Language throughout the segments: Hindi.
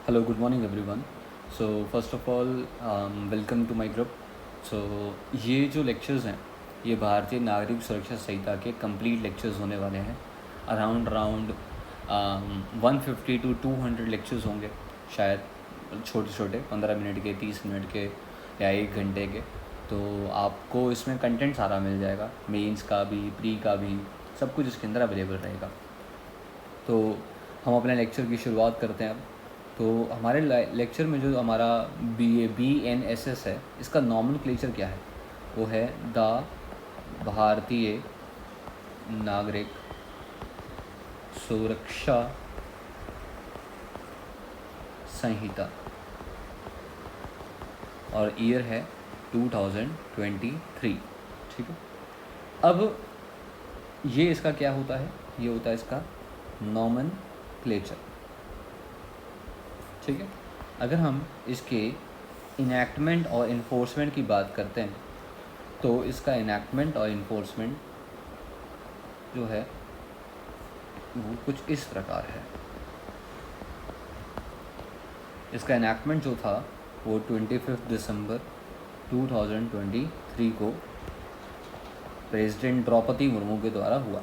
Hello, good morning everyone. So first of all, welcome to my group. So ये जो लेक्चर्स हैं ये भारतीय नागरिक सुरक्षा संहिता के कंप्लीट लेक्चर्स होने वाले हैं. अराउंड 150 to 200 लेक्चर्स होंगे शायद, छोटे छोटे 15 मिनट के, 30 मिनट के या 1 घंटे के. तो आपको इसमें कंटेंट सारा मिल जाएगा, मेंस का भी, प्री का भी, सब कुछ इसके अंदर अवेलेबल रहेगा. तो हम अपने लेक्चर की शुरुआत करते हैं अब. तो हमारे लेक्चर में जो हमारा BNSS है, इसका नॉमेनक्लेचर क्या है? वो है द भारतीय नागरिक सुरक्षा संहिता, और ईयर है 2023. ठीक है. अब ये इसका क्या होता है? ये होता है इसका नॉमेनक्लेचर. ठीक है. अगर हम इसके इनैक्टमेंट और इन्फोर्समेंट की बात करते हैं तो इसका इनैक्टमेंट और इन्फोर्समेंट जो है वो कुछ इस प्रकार है. इसका इनैक्टमेंट जो था वो 25 दिसंबर 2023 को प्रेसिडेंट द्रौपदी मुर्मू के द्वारा हुआ.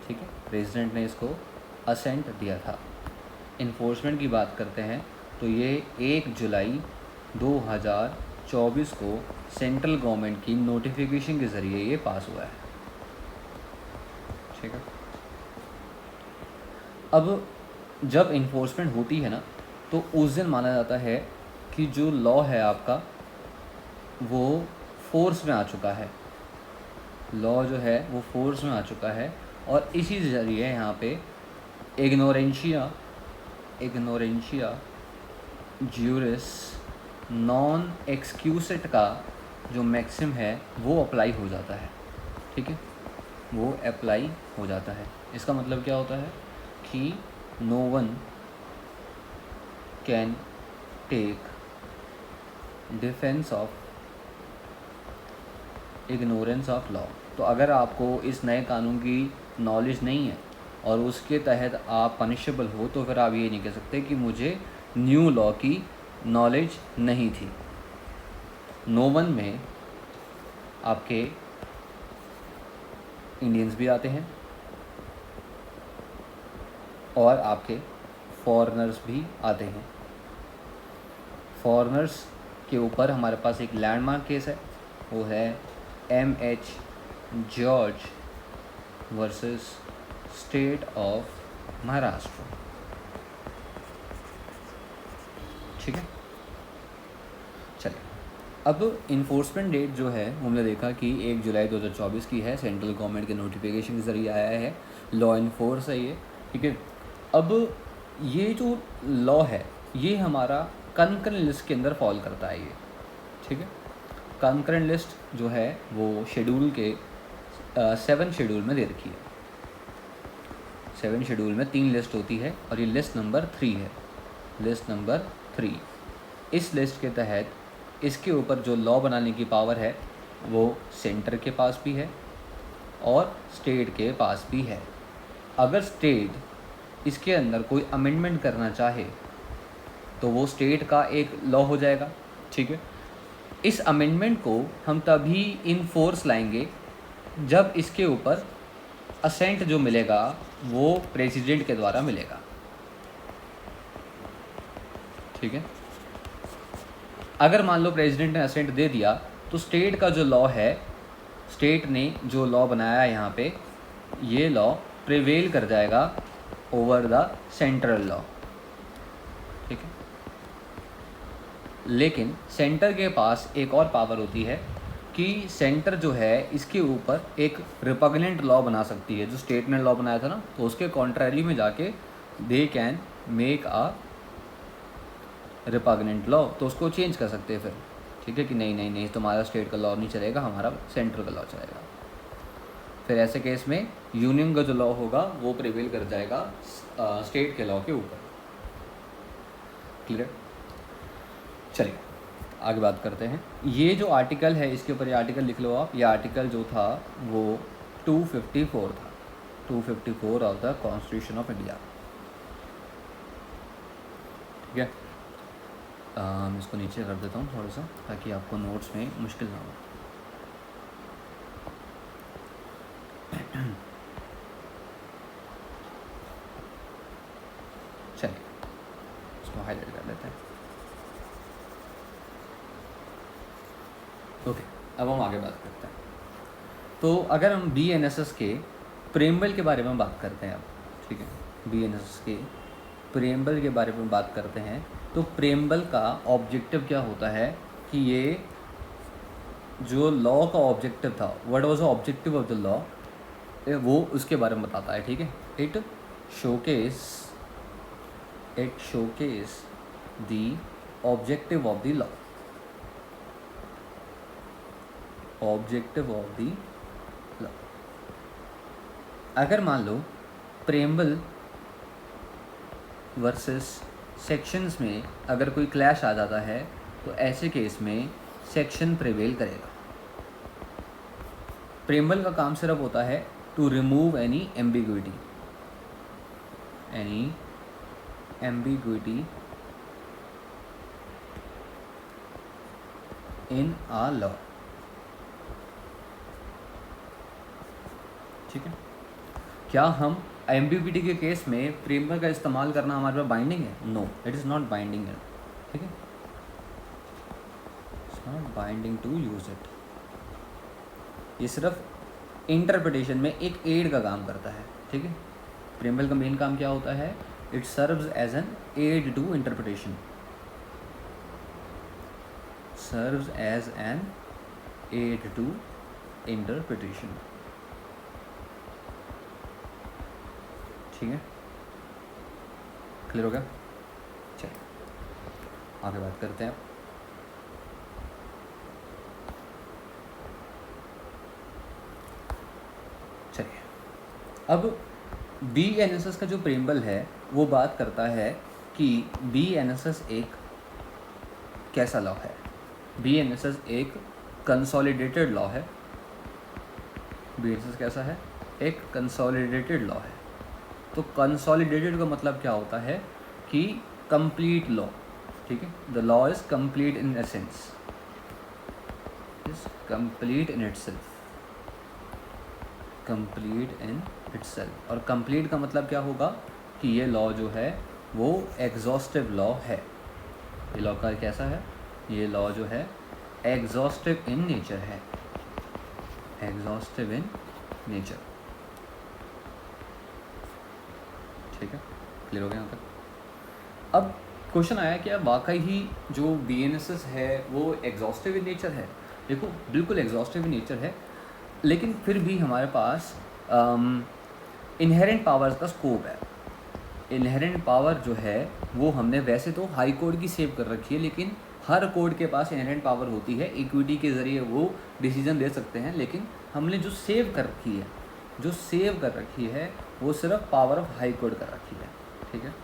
ठीक है. प्रेसिडेंट ने इसको असेंट दिया था. इन्फोर्समेंट की बात करते हैं तो ये 1 जुलाई 2024 को सेंट्रल गवर्नमेंट की नोटिफिकेशन के ज़रिए ये पास हुआ है. ठीक है. अब जब इन्फोर्समेंट होती है ना, तो उस दिन माना जाता है कि जो लॉ है आपका वो फोर्स में आ चुका है. लॉ जो है वो फोर्स में आ चुका है, और इसी ज़रिए यहाँ पे इग्नोरेंशिया ज्यूरिस नॉन एक्सक्यूसेट का जो मैक्सिम है वो अप्लाई हो जाता है. ठीक है. वो अप्लाई हो जाता है. इसका मतलब क्या होता है कि no one can take defence of ignorance of law. तो अगर आपको इस नए कानून की नॉलेज नहीं है और उसके तहत आप पनिशेबल हो, तो फिर आप ये नहीं कह सकते कि मुझे न्यू लॉ की नॉलेज नहीं थी. नो वन में आपके इंडियंस भी आते हैं और आपके फॉरेनर्स भी आते हैं. फॉरेनर्स के ऊपर हमारे पास एक लैंडमार्क केस है, वो है MH George versus state of Maharashtra. ठीक है. चलिए, अब इन्फोर्समेंट डेट जो है हमने देखा कि 1 जुलाई 2024 की है. सेंट्रल गवर्नमेंट के नोटिफिकेशन के ज़रिए आया है. लॉ इन्फोर्स है ये. ठीक है. अब ये जो लॉ है ये हमारा कंकरेंट लिस्ट के अंदर फॉल करता है ये. ठीक है. कंकरेंट लिस्ट जो है वो शेड्यूल के 7 शेड्यूल में दे रखी है. 7 शेड्यूल में 3 लिस्ट होती है, और ये लिस्ट नंबर 3 है. List number 3. इस लिस्ट के तहत इसके ऊपर जो लॉ बनाने की पावर है वो सेंटर के पास भी है और स्टेट के पास भी है. अगर स्टेट इसके अंदर कोई अमेंडमेंट करना चाहे तो वो स्टेट का एक लॉ हो जाएगा. ठीक है. इस अमेंडमेंट को हम तभी इन फोर्स लाएंगे जब इसके ऊपर असेंट जो मिलेगा वो प्रेसिडेंट के द्वारा मिलेगा. ठीक है. अगर मान लो प्रेसिडेंट ने असेंट दे दिया तो स्टेट का जो लॉ है, स्टेट ने जो लॉ बनाया है यहाँ पे, ये लॉ प्रिवेल कर जाएगा ओवर द सेंट्रल लॉ. ठीक है. लेकिन सेंटर के पास एक और पावर होती है कि सेंटर जो है इसके ऊपर एक रिपग्नेंट लॉ बना सकती है. जो स्टेट ने लॉ बनाया था ना, तो उसके कॉन्ट्ररी में जाके they can make a repugnant law, तो उसको चेंज कर सकते हैं फिर. ठीक है. कि नहीं नहीं नहीं, तुम्हारा स्टेट का लॉ नहीं चलेगा, हमारा सेंट्रल का लॉ चलेगा. फिर ऐसे केस में यूनियन का जो लॉ होगा वो प्रिवेल कर जाएगा स्टेट के लॉ के ऊपर. क्लियर. चलिए आगे बात करते हैं. ये जो आर्टिकल है इसके ऊपर ये आर्टिकल लिख लो आप. ये आर्टिकल जो था वो 254 था. 254 of the constitution of India. ठीक है। इसको नीचे कर देता हूँ थोड़ा सा ताकि आपको नोट्स में मुश्किल ना हो। चलिए इसको हाईलाइट कर लेते हैं। ओके, अब हम आगे बात करते हैं। तो अगर हम BNSS के प्रेम्बल के बारे में बात करते हैं अब, ठीक है, BNSS के प्रेम्बल के बारे में बात करते हैं, तो प्रेम्बल का ऑब्जेक्टिव क्या होता है कि ये जो लॉ का ऑब्जेक्टिव था, what was the objective of the law, वो उसके बारे में बताता है, ठीक है। It showcase the objective of the law, objective of the law. अगर मान लो प्रेम्बल वर्सेस सेक्शंस में अगर कोई क्लैश आ जाता है तो ऐसे केस में सेक्शन प्रिवेल करेगा। प्रेम्बल का काम सिर्फ होता है to remove any ambiguity in a law, ठीक है। क्या हम एम्बिग्विटी के केस में प्रेम्बल का इस्तेमाल करना हमारे पास बाइंडिंग है? No, it is not binding है, ठीक है, it's not binding to use it. ये सिर्फ इंटरप्रिटेशन में एक एड का काम करता है, ठीक है। प्रेम्बल का मेन काम क्या होता है? It serves as an aid to interpretation, serves as an aid to interpretation, ठीक है। क्लियर हो गया? चलिए आगे बात करते हैं। चलिए अब BNSS का जो प्रेम्बल है वो बात करता है कि BNSS एक कैसा लॉ है। BNSS एक कंसोलिडेटेड लॉ है। BNSS कैसा है? एक कंसोलिडेटेड लॉ है। तो कंसोलिडेटेड का मतलब क्या होता है कि कंप्लीट लॉ, ठीक है। The law is complete in essence, is complete in itself, complete in itself. और कंप्लीट का मतलब क्या होगा कि ये लॉ जो है वो एग्जॉस्टिव लॉ है। ये लॉ का कैसा है? ये लॉ जो है एग्जॉस्टिव इन नेचर है, एग्जॉस्टिव इन नेचर, ठीक है। क्लियर हो गया यहाँ तक? अब क्वेश्चन आया कि वाकई ही जो BNSS है वो एग्जॉस्टिव इन नेचर है। देखो बिल्कुल एग्जॉस्टिव इन नेचर है, लेकिन फिर भी हमारे पास इनहेरेंट पावर्स का स्कोप है। इनहेरेंट पावर जो है वो हमने वैसे तो हाई कोर्ट की सेव कर रखी है, लेकिन हर कोर्ट के पास इनहेरेंट पावर होती है, इक्विटी के ज़रिए वो डिसीजन ले सकते हैं। लेकिन हमने जो सेव कर रखी है वो सिर्फ पावर ऑफ हाई कोर्ट कर रखी है, ठीक है।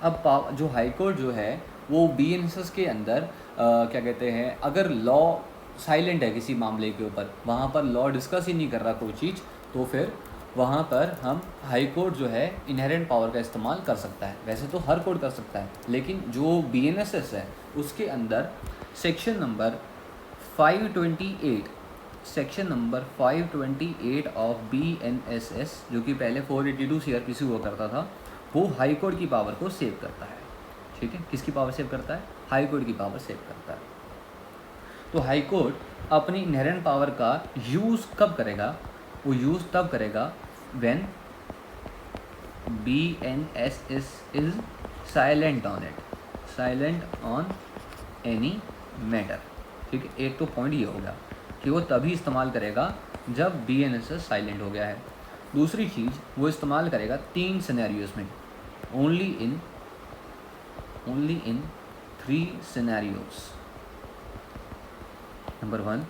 अब जो हाई कोर्ट जो है वो BNSS के अंदर क्या कहते हैं, अगर लॉ साइलेंट है किसी मामले के ऊपर, वहाँ पर लॉ डिस्कस ही नहीं कर रहा कोई चीज़, तो फिर वहाँ पर हम हाई कोर्ट जो है इनहेरेंट पावर का इस्तेमाल कर सकता है। वैसे तो हर कोर्ट कर सकता है, लेकिन जो BNSS है उसके अंदर सेक्शन नंबर 528 ऑफ BNSS, जो कि पहले 482 CRPC हुआ करता था, वो हाई कोर्ट की पावर को सेव करता है, ठीक है। किसकी पावर सेव करता है? हाई कोर्ट की पावर सेव करता है। तो हाई कोर्ट अपनी इनहेरेंट पावर का यूज़ कब करेगा? वो यूज़ तब करेगा when BNSS is silent on it, silent on any matter, ठीक है। एक तो पॉइंट ये होगा कि वो तभी इस्तेमाल करेगा जब BNSS साइलेंट हो गया है। दूसरी चीज़ वो इस्तेमाल करेगा 3 सिनेरियोज में, only in 3 scenarios, number 1,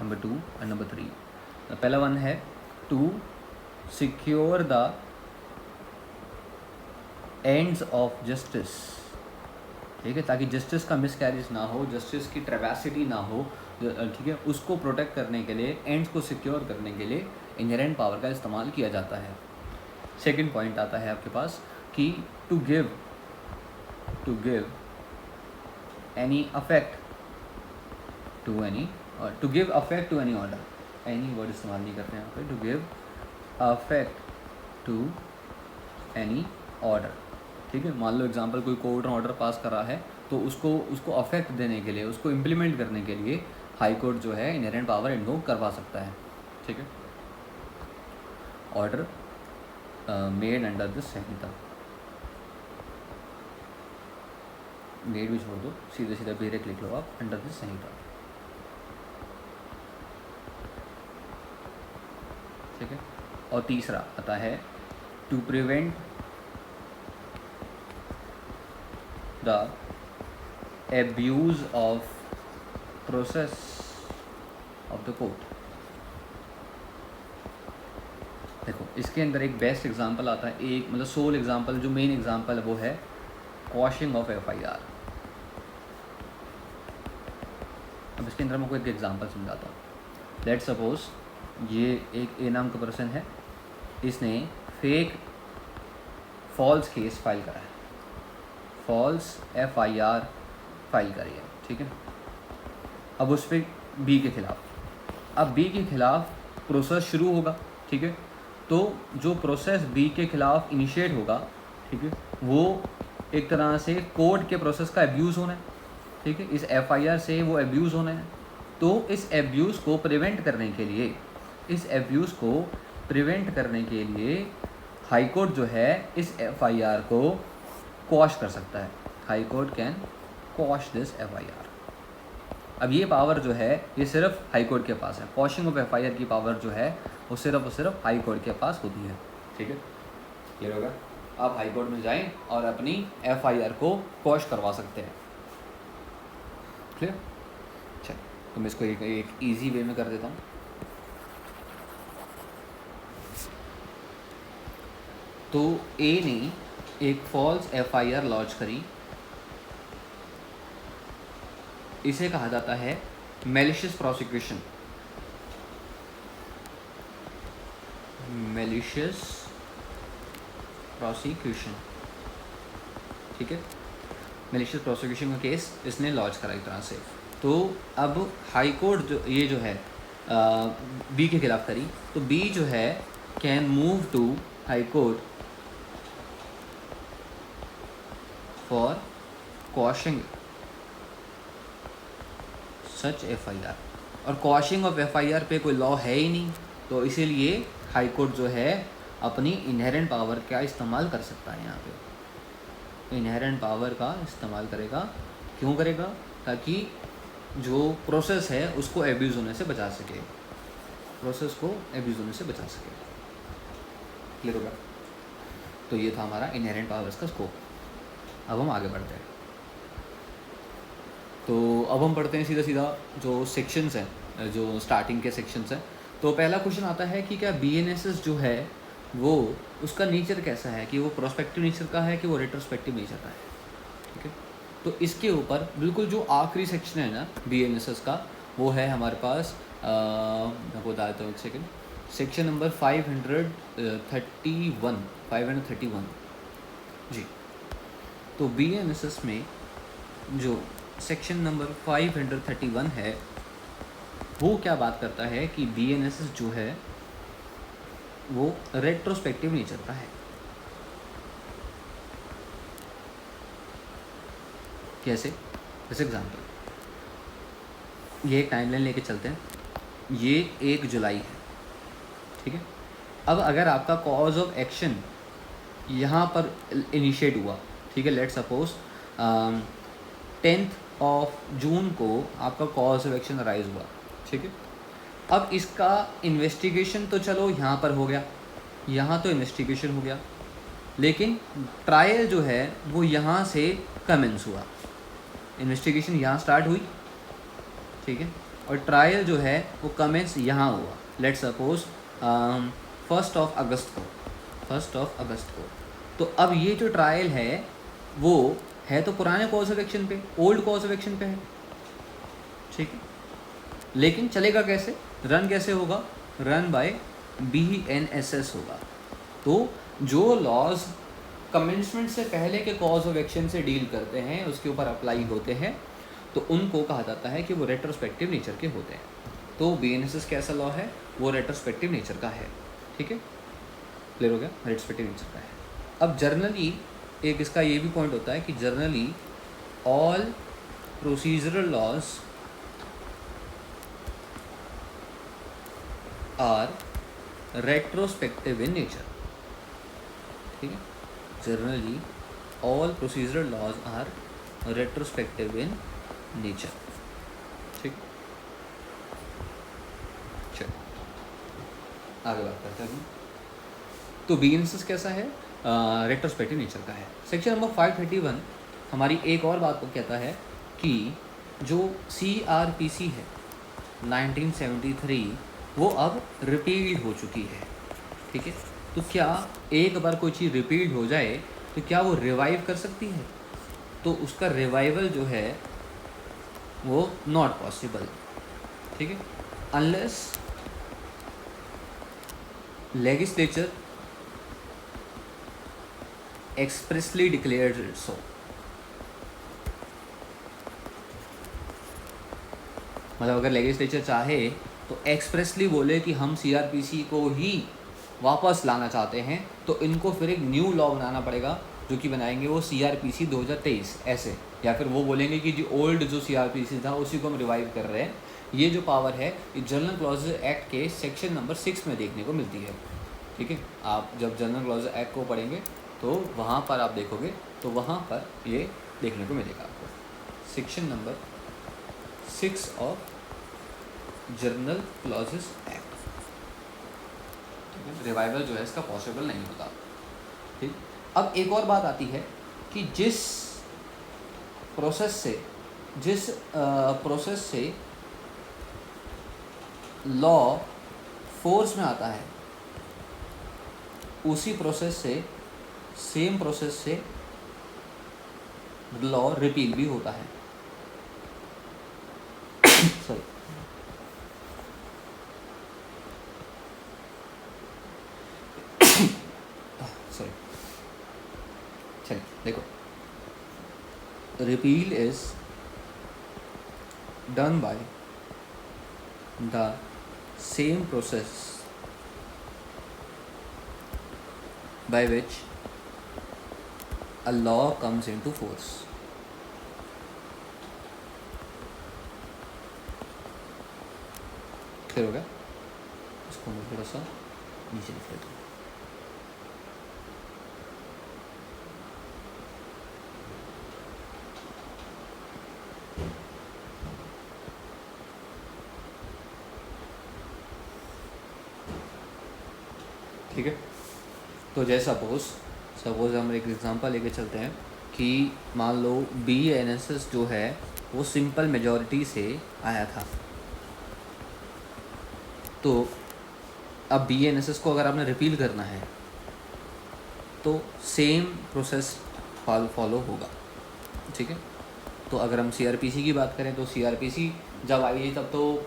number 2 और नंबर 3। पहला वन है to secure the ends of justice, ठीक है, ताकि जस्टिस का मिसकैरेज ना हो, जस्टिस की ट्रेवेसिटी ना हो, ठीक है। उसको प्रोटेक्ट करने के लिए, एंड्स को सिक्योर करने के लिए इनहेरेंट पावर का इस्तेमाल किया जाता है। सेकंड पॉइंट आता है आपके पास कि to give any effect to any, और to give effect to any order, any word इस्तेमाल नहीं करते हैं यहाँ पे, to give effect to any order. ठीक है, मान लो एग्जांपल कोई कोर्ट ने ऑर्डर पास करा है, तो उसको अफेक्ट देने के लिए, उसको इम्प्लीमेंट करने के लिए हाई कोर्ट जो है इनहेरेंट पावर इन्वोक करवा सकता है। ठीक है, order made under the Samhita, made भी छोड़ दो, सीधे सीधे डायरेक्ट लिख लो आप, अंडर द संहिता। ठीक है, और तीसरा आता है to prevent the abuse of process of the court. देखो इसके अंदर एक बेस्ट एग्जांपल आता है, एक मतलब सोल एग्जांपल, जो मेन एग्जांपल है वो है क्वॉशिंग ऑफ FIR। अब इसके अंदर मैं कोई एक एग्जांपल समझाता हूँ। लेट्स सपोज ये एक ए नाम का पर्सन है, इसने फेक फॉल्स केस फाइल करा है, फॉल्स FIR फाइल करी है। ठीक है, अब उस पर बी के खिलाफ, अब बी के खिलाफ प्रोसेस शुरू होगा। ठीक है, तो जो प्रोसेस बी के खिलाफ इनिशिएट होगा, ठीक है, वो एक तरह से कोर्ट के प्रोसेस का एब्यूज़ होना है। ठीक है, इस FIR से वो एब्यूज़ होना है। तो इस एब्यूज़ को प्रिवेंट करने के लिए, इस एब्यूज़ को प्रिवेंट करने के लिए हाई कोर्ट जो है इस FIR को क्वॉश कर सकता है। High court can quash this FIR। अब ये पावर जो है ये सिर्फ हाई कोर्ट के पास है। क्वॉशिंग ऑफ FIR की पावर जो है वो सिर्फ हाई कोर्ट के पास होती है। ठीक है, क्लियर होगा? आप हाई कोर्ट में जाएं और अपनी FIR को क्वॉश करवा सकते हैं। क्लियर? चल, तो मैं इसको एक ईजी वे में कर देता हूँ। तो ए ने एक फॉल्स FIR लॉन्च करी, इसे कहा जाता है मैलिशियस प्रोसिक्यूशन। मैलिशियस प्रोसिक्यूशन, ठीक है, मैलिशियस प्रोसिक्यूशन का केस इसने लॉन्च करा एक तरह से। तो अब हाई कोर्ट जो ये जो है बी के खिलाफ करी, तो बी जो है can move to high court for quashing such FIR। और क्वॉशिंग ऑफ FIR पे कोई लॉ है ही नहीं, तो इसीलिए हाई कोर्ट जो है अपनी इनहेरेंट पावर का इस्तेमाल कर सकता है। यहाँ पे इनहेरेंट पावर का इस्तेमाल करेगा। क्यों करेगा? ताकि जो प्रोसेस है उसको एब्यूज़ होने से बचा सके, प्रोसेस को एब्यूज़ होने से बचा सके। क्लियर होगा? तो ये था हमारा इनहेरेंट पावर्स का स्कोप। अब हम आगे बढ़ते हैं। तो अब हम पढ़ते हैं सीधा सीधा जो सेक्शंस हैं, जो स्टार्टिंग के सेक्शंस हैं। तो पहला क्वेश्चन आता है कि क्या BNSS जो है वो उसका नेचर कैसा है, कि वो प्रोस्पेक्टिव नेचर का है कि वो रेट्रोस्पेक्टिव नेचर का है। ठीक है, तो इसके ऊपर बिल्कुल जो आखिरी सेक्शन है ना BNSS का, वो है हमारे पास, मैं बता देता हूँ एक सेकेंड, सेक्शन नंबर 531 जी। तो BNSS में जो सेक्शन नंबर 531 है वो क्या बात करता है कि BNSS जो है वो रेट्रोस्पेक्टिव नेचर का है। कैसे? जैसे एग्जाम्पल, ये एक टाइमलाइन लेके चलते हैं। ये 1 जुलाई है, ठीक है। अब अगर आपका कॉज ऑफ एक्शन यहाँ पर इनिशिएट हुआ, ठीक है, let's suppose 10th of June को आपका कॉज ऑफ एक्शन राइज हुआ, ठीक है। अब इसका इन्वेस्टिगेशन तो चलो यहाँ पर हो गया, यहाँ तो इन्वेस्टिगेशन हो गया, लेकिन ट्रायल जो है वो यहाँ से कमेंस हुआ। इन्वेस्टिगेशन यहाँ स्टार्ट हुई, ठीक है, और ट्रायल जो है वो कमेंस यहाँ हुआ, लेट्स सपोज 1 अगस्त को। तो अब ये जो ट्रायल है वो है तो पुराने कॉज ऑफ एक्शन पे, ओल्ड कॉज ऑफ एक्शन पे है, ठीक है। लेकिन चलेगा कैसे, रन कैसे होगा? रन बाय BNSS होगा। तो जो लॉज कमेंसमेंट से पहले के कॉज ऑफ एक्शन से डील करते हैं उसके ऊपर अप्लाई होते हैं, तो उनको कहा जाता है कि वो रेट्रोस्पेक्टिव नेचर के होते हैं। तो बीएनएसएस कैसा लॉ है, वो रेट्रोस्पेक्टिव नेचर का है। ठीक है, क्लियर हो गया, रेट्रोस्पेक्टिव नेचर का है। अब जर्नली एक इसका ये भी पॉइंट होता है कि generally all procedural laws are retrospective in nature. ठीक है, generally all procedural laws are retrospective in nature. ठीक, चलो आगे बात करते हैं। तो बीएनएसएस कैसा है, रेट्रोस्पेक्टिव नेचर का है। सेक्शन नंबर 531 हमारी एक और बात को कहता है कि जो सीआरपीसी है 1973 वो अब रिपील्ड हो चुकी है। ठीक है, तो क्या एक बार कोई चीज़ रिपील्ड हो जाए तो क्या वो रिवाइव कर सकती है? तो उसका रिवाइवल जो है वो नॉट पॉसिबल। ठीक है, unless legislature expressly declared it so. मतलब अगर लेजिस्लेचर चाहे तो एक्सप्रेसली बोले कि हम सीआरपीसी को ही वापस लाना चाहते हैं, तो इनको फिर एक न्यू लॉ बनाना पड़ेगा, जो कि बनाएंगे वो सीआरपीसी 2023 ऐसे, या फिर वो बोलेंगे कि जो ओल्ड जो सीआरपीसी था उसी को हम रिवाइव कर रहे हैं। ये जो पावर है ये जनरल क्लॉजेज एक्ट के सेक्शन नंबर 6 में देखने को मिलती है। ठीक है, आप जब जनरल क्लॉजेज एक्ट को पढ़ेंगे तो वहाँ पर आप देखोगे तो वहाँ पर ये देखने को मिलेगा आपको, section number 6 of general clauses act. ठीक है, रिवाइवल जो है इसका पॉसिबल नहीं होता। ठीक, अब एक और बात आती है कि जिस प्रोसेस से लॉ फोर्स में आता है उसी प्रोसेस से, सेम प्रोसेस से लॉ रिपील भी होता है। सॉरी, चलिए देखो, repeal is done by the same process by which a law comes into force। Clear हो गया? इसको मैं थोड़ा सा नीचे लिख लेता हूँ। ठीक है, तो जैसे सपोज हम एक एग्जांपल लेके चलते हैं कि मान लो बीएनएसएस जो है वो सिंपल मेजॉरिटी से आया था। तो अब बीएनएसएस को अगर आपने रिपील करना है तो सेम प्रोसेस फॉलो होगा। ठीक है, तो अगर हम सीआरपीसी की बात करें तो सीआरपीसी जब आई थी तब तो